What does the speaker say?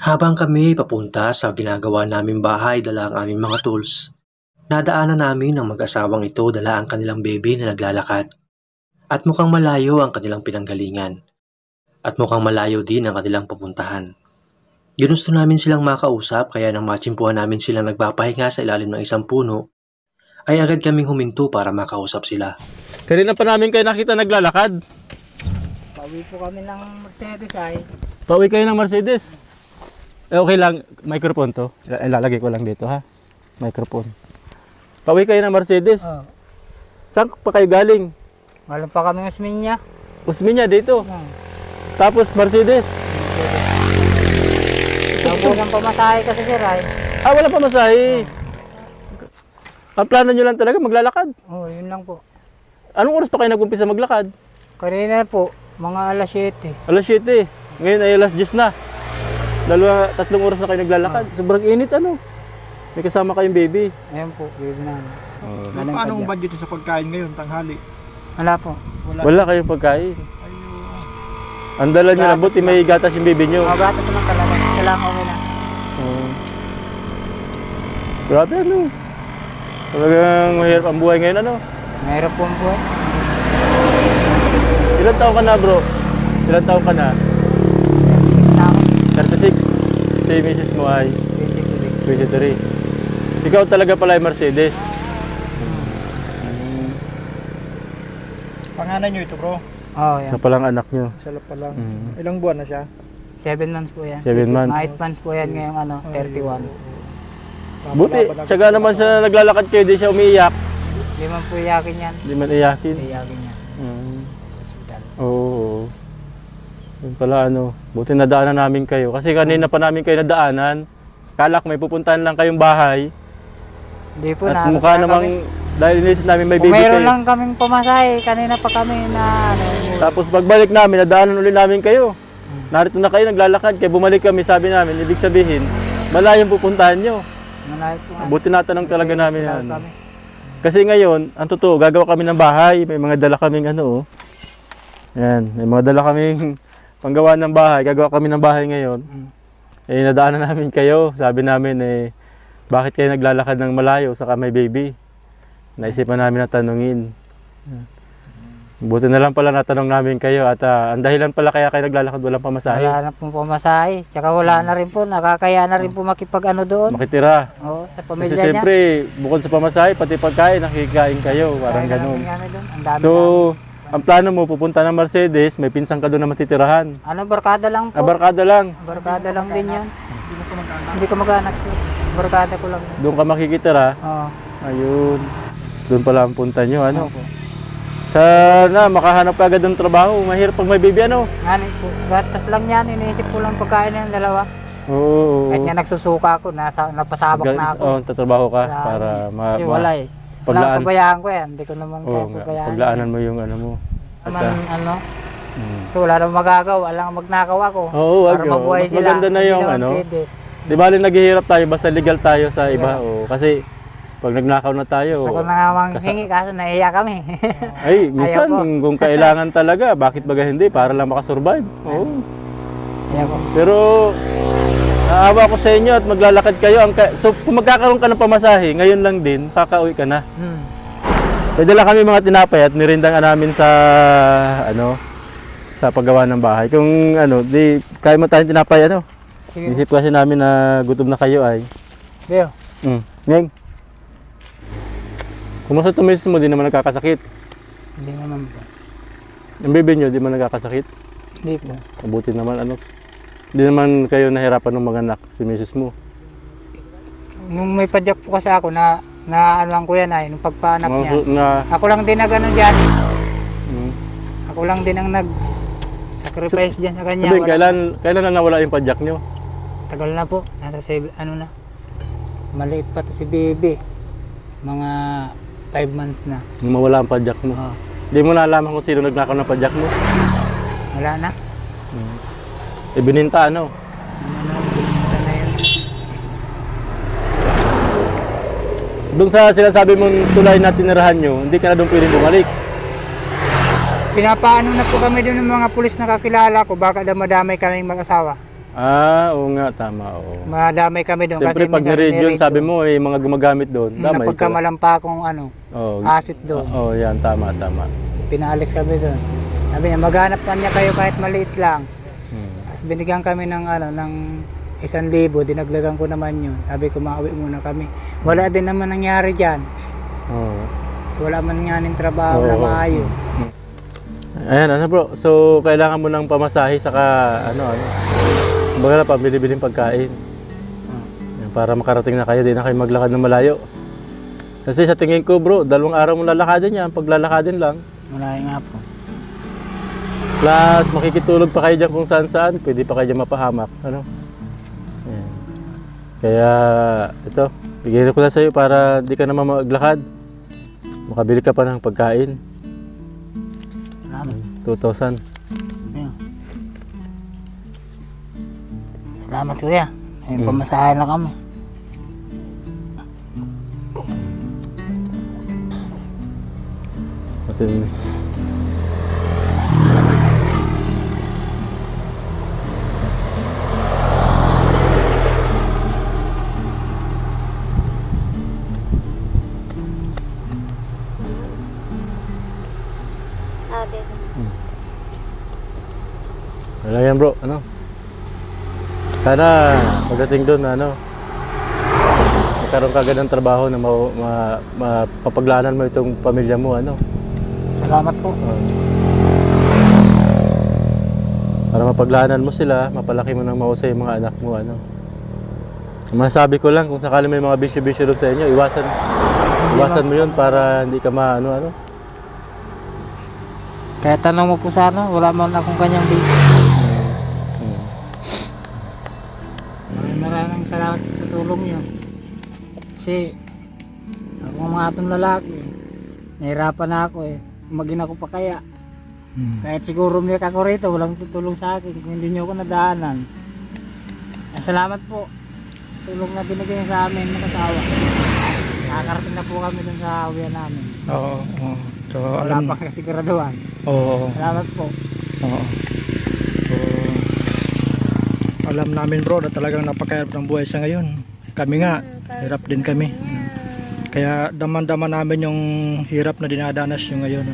Habang kami papunta sa ginagawa naming bahay dala ang aming mga tools, nadaanan namin ang mag-asawang ito dala ang kanilang baby na naglalakad. At mukhang malayo ang kanilang pinanggalingan. At mukhang malayo din ang kanilang pupuntahan. Ginusto namin silang makausap kaya nang matsimpuhan namin silang nagpapahinga sa ilalim ng isang puno, ay agad kaming huminto para makausap sila. Kanina pa namin kayo nakita naglalakad. Pauwi po kami ng Mercedes ay. Pauwi kayo ng Mercedes. Okay lang, microphone to. Ilalagay ko lang dito ha. Microphone. Pauwi kayo ng Mercedes. Saan pa kayo galing? Galing pa kami ng Osmeña. Osmeña dito. Tapos Mercedes. Tapos ng pamasahe kasi sir ay. Wala pa masahe. Ang plano nyo lang talaga maglalakad. Yun lang po. Anong oras pa kayo nag-umpisa maglakad? Kanina po, mga alas 7. Alas 7. Ngayon ay alas 10 na. 2-3 oras na kayo naglalakad. Sobrang init ano. May kasama kayong baby. Ayan po, baby na. Paano ang budget sa pagkain ngayon, tanghali? Wala po. Wala kayong pagkain. Ang dala nyo na, buti may gatas yung baby nyo. Gatas naman talaga. Kailangan ko na. Grabe ano. Talagang mahirap ang buhay ngayon ano. Mahirap po ang buhay. Ilan taon ka na bro? Ilan taon ka na? 36 na ako. 36. Si misis mo ay 23. Ikaw talaga pala ay Mercedes. Pangalan nyo ito bro? Yan. Isa palang anak nyo. Sala pa lang. Ilang buwan na siya? 7 months po yan. 7 months. Mga 8 months po yan ngayong 31. Buti, tsaga naman siya naglalakad kayo, di siya umiiyak. Hindi man po iyakin yan. Di man iyakin. Iyakin yan. Hospital. Oo. Yun pala ano, buti nadaanan namin kayo. Kasi kanina pa namin kayo nadaanan. Kala ko may pupuntahan lang kayong bahay. Hindi po At na. mukha namang, dahil inisip namin may Kung baby mayroon kayo. lang kaming pamasahe, kanina pa kami na Tapos pagbalik namin, nadaanan ulit namin kayo. Narito na kayo, naglalakad. Kaya bumalik kami, sabi namin, ibig sabihin, malayong pupuntahan nyo. malayo po. Buti natanong talaga Kasi namin sila yan. kami. Kasi ngayon, ang totoo, gagawa kami ng bahay. May mga dala kaming ano, oh. Yan, may mga dala kaming panggawa ng bahay. Gagawa kami ng bahay ngayon. Eh, nadaanan namin kayo. Sabi namin, bakit kayo naglalakad ng malayo saka may baby? Naisipan namin na tanungin. Buti na lang pala natanong namin kayo at ang dahilan pala kaya kayo naglalakad walang pamasahe. Wala na pong pamasahe. Tsaka wala na rin po, nakakaya na rin po makipag-ano doon. Makitira. Oo, sa Kasi pamilya niya. siyempre, bukod sa pamasahe, pati pagkain, nakikain kayo. Parang ganun. Ang dami So, ang plano mo, pupunta ng Mercedes, may pinsang ka doon na matitirahan. barkada lang po. Barkada lang. Barkada lang din yan. Hindi ko mag-anak po. Barkada ko lang. Doon ka makikitira. Oo. Ayun. Doon pala ang punta nyo, ano? Opo. Sana makahanap ka agad ng trabaho. Mahirap pag may baby, ano? Ngani po. Gatas lang yan. Iniisip ko lang pagkain ng dalawa. Oo. Kahit nga nagsusuka ako, napasabak na ako. Oo, tatrabaho ka Wala. para Kasi wala eh. Wala, paglaan. pabayaan ko yan. Hindi ko naman kaya Oo, pabayaan. paglaanan mo yung ano mo. Naman, so, wala namang magagawa. Wala nang magnakaw ako. Oo, wag Para yun. mabuhay Mas sila. maganda na Hindi yung naman ano. pwede. Di bali naghihirap tayo basta legal tayo sa iba. Oo, kasi pag nagnakaw na tayo. Gusto ko na nga manghingi kaso naiiyak kami. Ay, minsan Ayaw ko. kung kailangan talaga, bakit baga hindi? Para lang makasurvive. Oo. Ayaw ko. Pero naawa ko sa inyo at maglalakad kayo. So kung magkakaroon ka ng pamasahe, ngayon lang din, kakauwi ka na. May dala kami mga tinapay at nirindang namin sa ano sa paggawa ng bahay. Kung ano, di kaya mo tayong tinapay ano. Sige. Isip kasi namin na gutom na kayo ay. Leo. Ngeng. Kumusta tumisis mo, di naman nagkakasakit? Hindi naman po. Yung baby nyo, di man nagkakasakit? Hindi po. Mabuti naman ano. Di naman kayo nahirapan ng mga anak, si misis mo. Nung may padyak po kasi ako na ano lang ko yan ay, nung pagpaanak niya. Na, Ako lang din na gano'n dyan. mm. Ako lang din ang nag-sacrifice dyan sa kanya. Sabihin, Wala- kailan na nawala yung padyak nyo? Tagal na po. Nasa ano na. Maliit pa to si baby. Mga 5 months na. Nung mawala ang padyak mo. Oo. Di mo nalaman kung sino nagnakaw ng padyak mo. Wala na. Ibininta ano? Basta na yun. Doon sa sinasabi mong tulay na tinirahan nyo, hindi ka na doon pwedeng bumalik. Pinapaano na po kami doon ng mga pulis na kakilala ko. Baka daw madamay kaming mag-asawa. Oo nga, tama. Oo. Madamay kami doon. Siyempre, pag na-region, sabi mo, mga gumagamit doon. Damay ka. Napagkamalampa akong acid doon. Yan, tama. Pinaalis kami doon. Sabi niya, maghanap pa niya kayo kahit maliit lang. Tapos binigyan kami ng 1,000, dinaglagan ko naman yun. Sabi ko, mauwi muna kami. Wala din naman nangyari dyan. So, wala man nga ng trabaho na maayos. Ayan, bro. So, kailangan mo ng pamasahe saka kumbaga na pambili-biling pagkain. Yan, para makarating na kayo, di na kayo maglakad ng malayo. Kasi sa tingin ko, bro, 2 araw mo lalakadin yan. Paglalakadin lang. Wala nga po. Plus, makikitulog pa kayo dyan kung saan-saan. Pwede pa kayo dyan mapahamak. Ayan. Kaya, ito. Bigyan ko na sa'yo para di ka naman maglakad. Makabili ka pa ng pagkain. Salamat. 2,000. Ayun. Salamat kuya. Pamasahe na kami. Matindi. Wala yan bro, sana pagdating doon, magkaroon ka agad ng trabaho na mapapaglaanan mo itong pamilya mo, Salamat po. Para mapaglaanan mo sila, mapalaki mo ng mahusay yung mga anak mo, Masasabi ko lang, kung sakali may mga bisyo-bisyo doon sa inyo, iwasan mo yun para hindi ka Kaya tanong mo po sana, wala man akong kanyang bisyo. Maraming salamat sa tulong niyo. Kasi ako mga atong lalaki, nahirapan na ako Magin ako pa kaya. Kahit siguro umiyak ako rito, walang tutulong sa akin kung hindi niyo ako nadaanan. Salamat po. Tulong na binigay niyo sa amin ng asawa. Nakakarating na po kami dun sa uwian namin. Oo. So, Wala pa kasiguraduhan. Oo. Salamat po. Oo. So, alam namin bro na talagang napakahirap ng buhay sa ngayon. Kami nga, hirap din kami. Kaya daman-daman namin yung hirap na dinadanas yung ngayon.